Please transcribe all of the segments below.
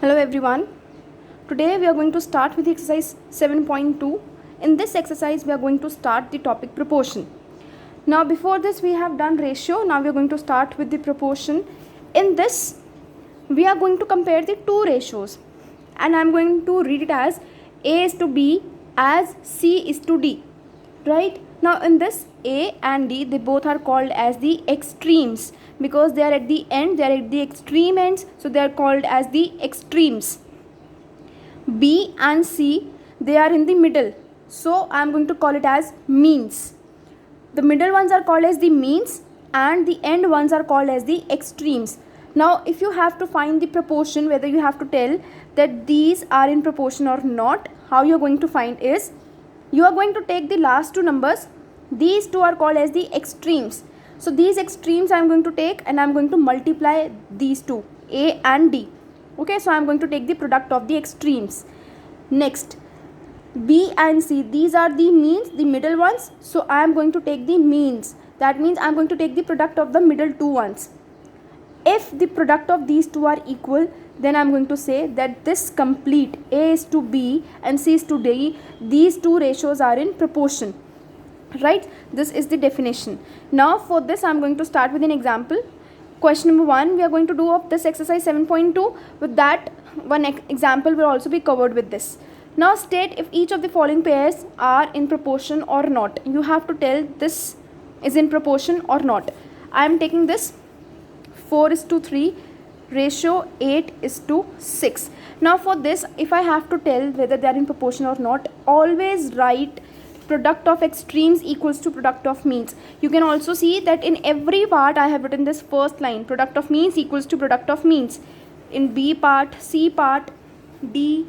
Hello everyone. Today we are going to start with exercise 7.2. In this exercise we are going to start the topic proportion. Now before this we have done ratio. Now we are going to start with the proportion. In this we are going to compare the two ratios and I am going to read it as A is to B as C is to D. Right? Now in this A and D, they both are called as the extremes because they are at the end, they are at the extreme ends, so they are called as the extremes. B and C, they are in the middle, so I am going to call it as means. The middle ones are called as the means and the end ones are called as the extremes. Now if you have to find the proportion, whether you have to tell that these are in proportion or not, how you are going to find is, you are going to take the last two numbers. These two are called as the extremes. So these extremes I am going to take and I am going to multiply these two, A and D. Okay, so I am going to take the product of the extremes. Next, B and C, these are the means, the middle ones. So I am going to take the means. That means I am going to take the product of the middle two ones. If the product of these two are equal, then I am going to say that this complete A is to B and C is to D, these two ratios are in proportion. Right? This is the definition. Now for this I am going to start with an example. Question number 1 we are going to do of this exercise 7.2. With that, one example will also be covered with this. Now state if each of the following pairs are in proportion or not. You have to tell this is in proportion or not. I am taking this 4 is to 3 ratio 8 is to 6. Now for this, if I have to tell whether they are in proportion or not, always write product of extremes equals to product of means. You can also see that in every part I have written this first line, product of means equals to product of means. In B part, C part, D,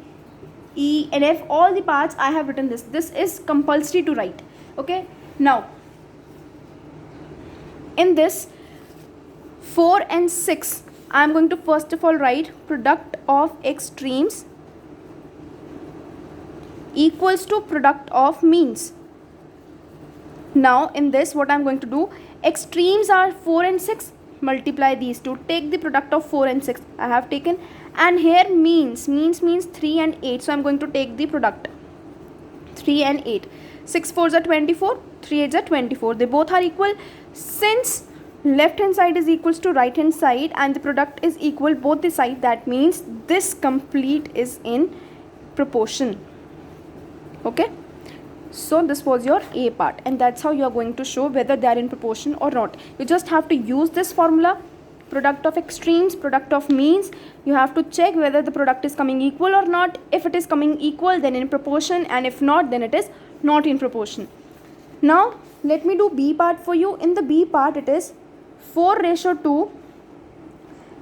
E and F, all the parts I have written this. This is compulsory to write. Okay. Now in this 4 and 6, I am going to first of all write product of extremes equals to product of means. Now in this what I am going to do, extremes are 4 and 6, multiply these two, take the product of 4 and 6 I have taken, and here means 3 and 8, so I am going to take the product 3 and 8. 6 4s are 24, 3 8s are 24, they both are equal. Since left hand side is equals to right hand side and the product is equal both the side, that means this complete is in proportion. Okay, so this was your A part and that's how you are going to show whether they are in proportion or not. You just have to use this formula, product of extremes, product of means. You have to check whether the product is coming equal or not. If it is coming equal, then in proportion, and if not, then it is not in proportion. Now let me do B part for you. In the B part it is 4 ratio 2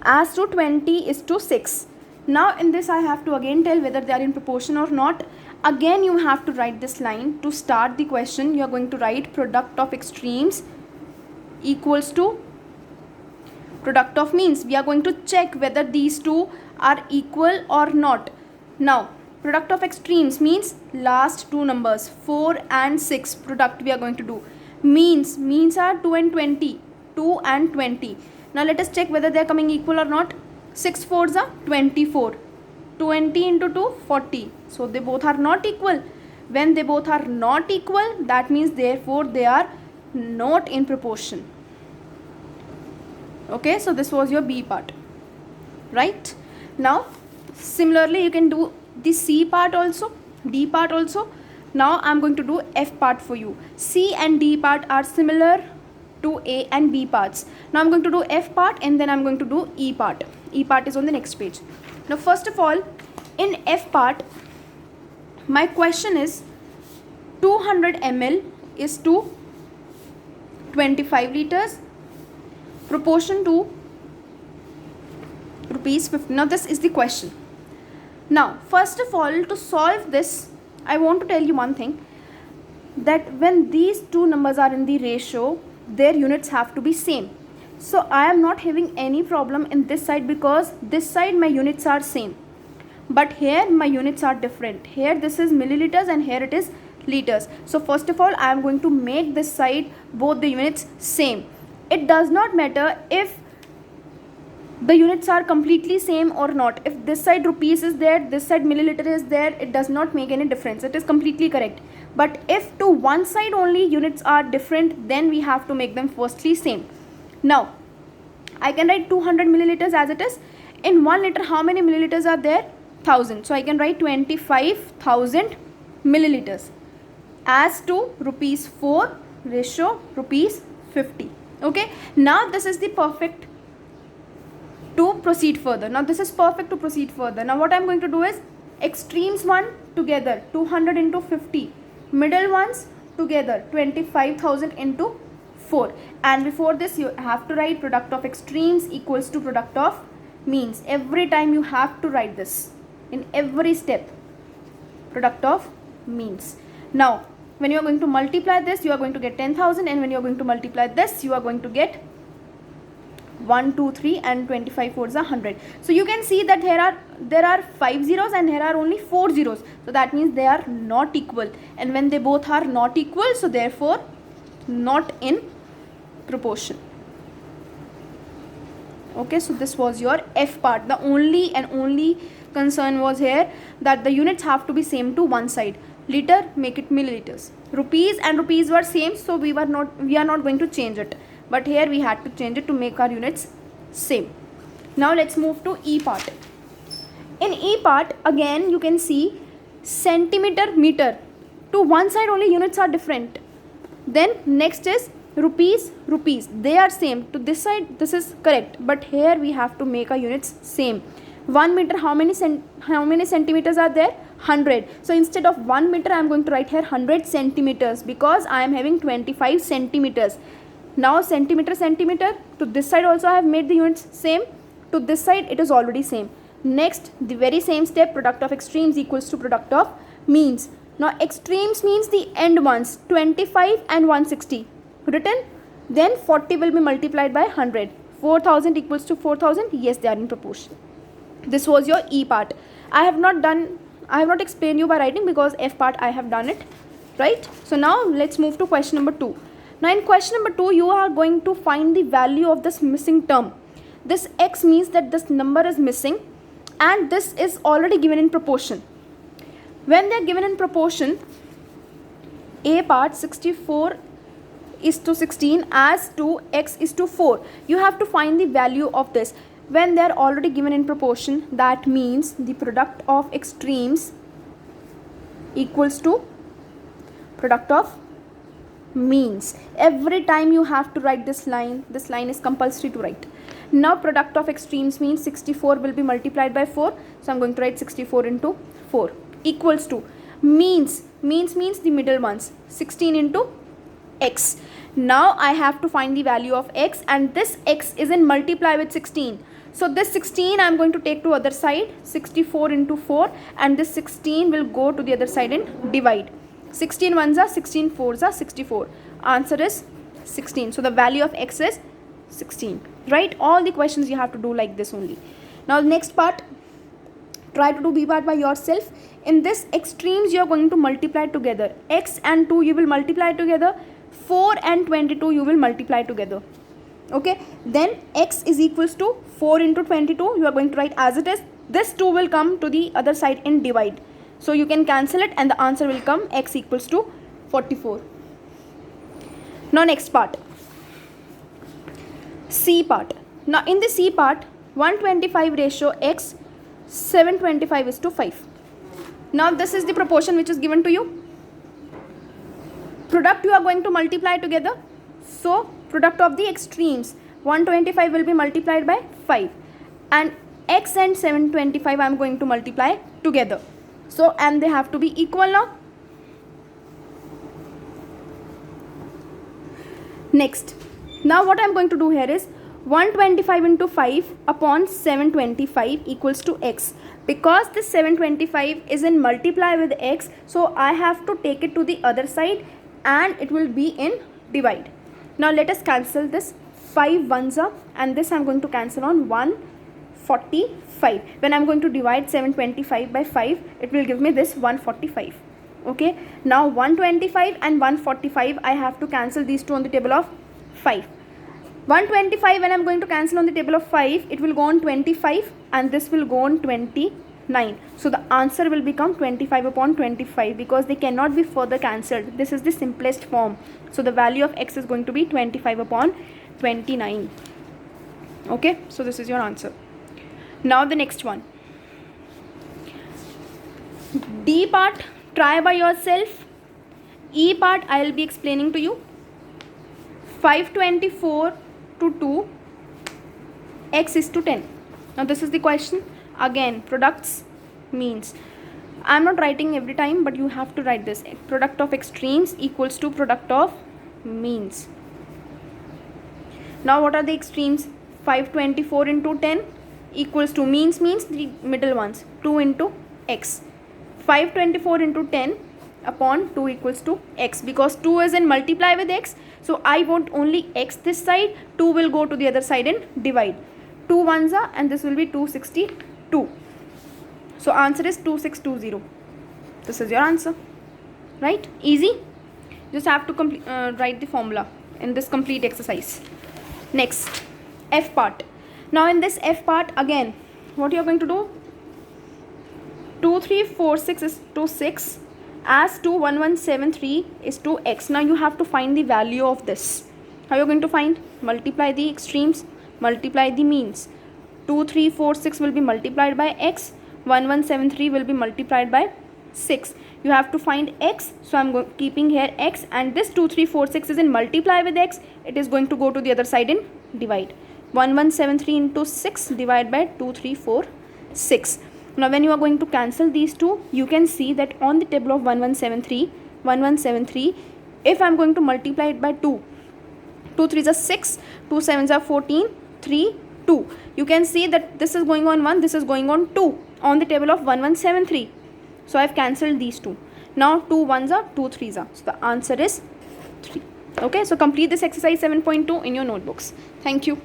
as to 20 is to 6. Now in this I have to again tell whether they are in proportion or not. Again you have to write this line. To start the question you are going to write product of extremes equals to product of means. We are going to check whether these two are equal or not. Now product of extremes means last two numbers 4 and 6 product we are going to do. Means are 2 and 20, 2 and 20. Now let us check whether they are coming equal or not. 6 4s are 24, 20 into 2 40, so they both are not equal. When they both are not equal, that means therefore they are not in proportion. Okay, so this was your B part, right? Now similarly you can do the C part also, D part also. Now I am going to do F part for you. C and D part are similar to A and B parts. Now I am going to do F part and then I am going to do E part. E part is on the next page. Now first of all, in F part my question is 200 ml is to 25 liters, proportion to rupees 50. Now this is the question. Now first of all, to solve this I want to tell you one thing, that when these two numbers are in the ratio, their units have to be same. So I am not having any problem in this side because this side my units are same, but here my units are different. Here this is milliliters and here it is liters. So first of all I am going to make this side both the units same. It does not matter if the units are completely same or not. If this side rupees is there, this side milliliter is there, it does not make any difference. It is completely correct. But if to one side only units are different, then we have to make them firstly same. Now, I can write 200 milliliters as it is. In 1 liter, how many milliliters are there? 1000. So I can write 25,000 milliliters as to rupees 4 ratio rupees 50. Okay. Now this is the perfect to proceed further. Now this is perfect to proceed further. Now what I am going to do is extremes one together 200 into 50, middle ones together 25,000 into 4, and before this you have to write product of extremes equals to product of means. Every time you have to write this in every step, product of means. Now when you are going to multiply this, you are going to get 10,000, and when you are going to multiply this, you are going to get 1, 2, 3 and 25 fours are 100. So you can see that there are 5 zeros and here are only 4 zeros. So that means they are not equal, and when they both are not equal, so therefore not in proportion. Okay, so this was your F part. The only concern was here that the units have to be same to one side. Liter, make it milliliters. Rupees and rupees were same, so we are not going to change it. But here we had to change it to make our units same. Now let's move to E part. In E part, again you can see centimeter, meter. To one side only units are different. Then next is rupees, rupees. They are same. To this side, this is correct. But here we have to make our units same. 1 meter, how many centimeters are there? 100. So instead of 1 meter, I am going to write here 100 centimeters because I am having 25 centimeters. Now centimeter, centimeter. To this side also I have made the units same. To this side it is already same. Next, the very same step, product of extremes equals to product of means. Now extremes means the end ones, 25 and 160 written. Then 40 will be multiplied by 100. 4,000 equals to 4,000. Yes, they are in proportion. This was your E part. I have not explained you by writing because F part I have done it, right? So now let's move to question number 2. Now in question number 2, you are going to find the value of this missing term. This X means that this number is missing and this is already given in proportion. When they are given in proportion, A part 64 is to 16 as to X is to 4. You have to find the value of this. When they are already given in proportion, that means the product of extremes equals to product of means. Every time you have to write this line is compulsory to write. Now product of extremes means 64 will be multiplied by 4. So I am going to write 64 into 4 equals to means the middle ones, 16 into X. Now I have to find the value of X, and this X is in multiply with 16. So this 16 I am going to take to other side, 64 into 4, and this 16 will go to the other side and divide. 16 ones are 16 fours are 64. Answer is 16. So the value of X is 16. Right? All the questions you have to do like this only. Now next part, try to do B part by yourself. In this extremes you are going to multiply together. X and 2 you will multiply together. 4 and 22 you will multiply together. Okay, then X is equals to 4 into 22. You are going to write as it is. This 2 will come to the other side and divide. So you can cancel it and the answer will come X equals to 44. Now next part, C part. Now in the C part, 125 ratio X, 725 is to 5. Now this is the proportion which is given to you. Product you are going to multiply together. So product of the extremes, 125 will be multiplied by 5, and X and 725 I am going to multiply together. So and they have to be equal now. Next, now what I am going to do here is 125 into 5 upon 725 equals to X. Because this 725 is in multiply with X, so I have to take it to the other side and it will be in divide. Now let us cancel this. 5 ones are, and this I am going to cancel on 145. When I am going to divide 725 by 5, it will give me this 145. Okay, now 125 and 145 I have to cancel these two on the table of 5. 125 when I'm going to cancel on the table of 5, it will go on 25 and this will go on 29. So the answer will become 25 upon 25 because they cannot be further cancelled. This is the simplest form. So the value of x is going to be 25 upon 29. Okay, so this is your answer. Now the next one. D part, try by yourself. E part, I will be explaining to you. 524 to 2, x is to 10. Now this is the question. Again, products, means. I am not writing every time, but you have to write this. Product of extremes equals to product of means. Now what are the extremes? 524 into 10 equals to means the middle ones, 2 into x. 524 into 10 upon 2 equals to x, because 2 is in multiply with x, so I want only x this side, 2 will go to the other side and divide. 2 ones are, and this will be 262. So answer is 2620. This is your answer, right? Easy. Just have to write the formula in this complete exercise. Next, F part. Now in this F part, again, what you are going to do? 2, 3, 4, 6 is to 6, as 2, 1, 1, 7, 3 is to x. Now you have to find the value of this. How you are going to find? Multiply the extremes, multiply the means. 2, 3, 4, 6 will be multiplied by x, 1, 1, 7, 3 will be multiplied by 6. You have to find x, so I am keeping here x, and this 2, 3, 4, 6 is in multiply with x, it is going to go to the other side and divide. 1, 1, 7, 3 into 6 divided by 2, 3, 4, 6. Now when you are going to cancel these two, you can see that on the table of 1173, if I am going to multiply it by 2, 2 3s are 6, 2 7s are 14, 3, 2. You can see that this is going on 1, this is going on 2 on the table of 1173. So I have cancelled these two. Now 2 1s are, 2 3s are. So the answer is 3. Okay, so complete this exercise 7.2 in your notebooks. Thank you.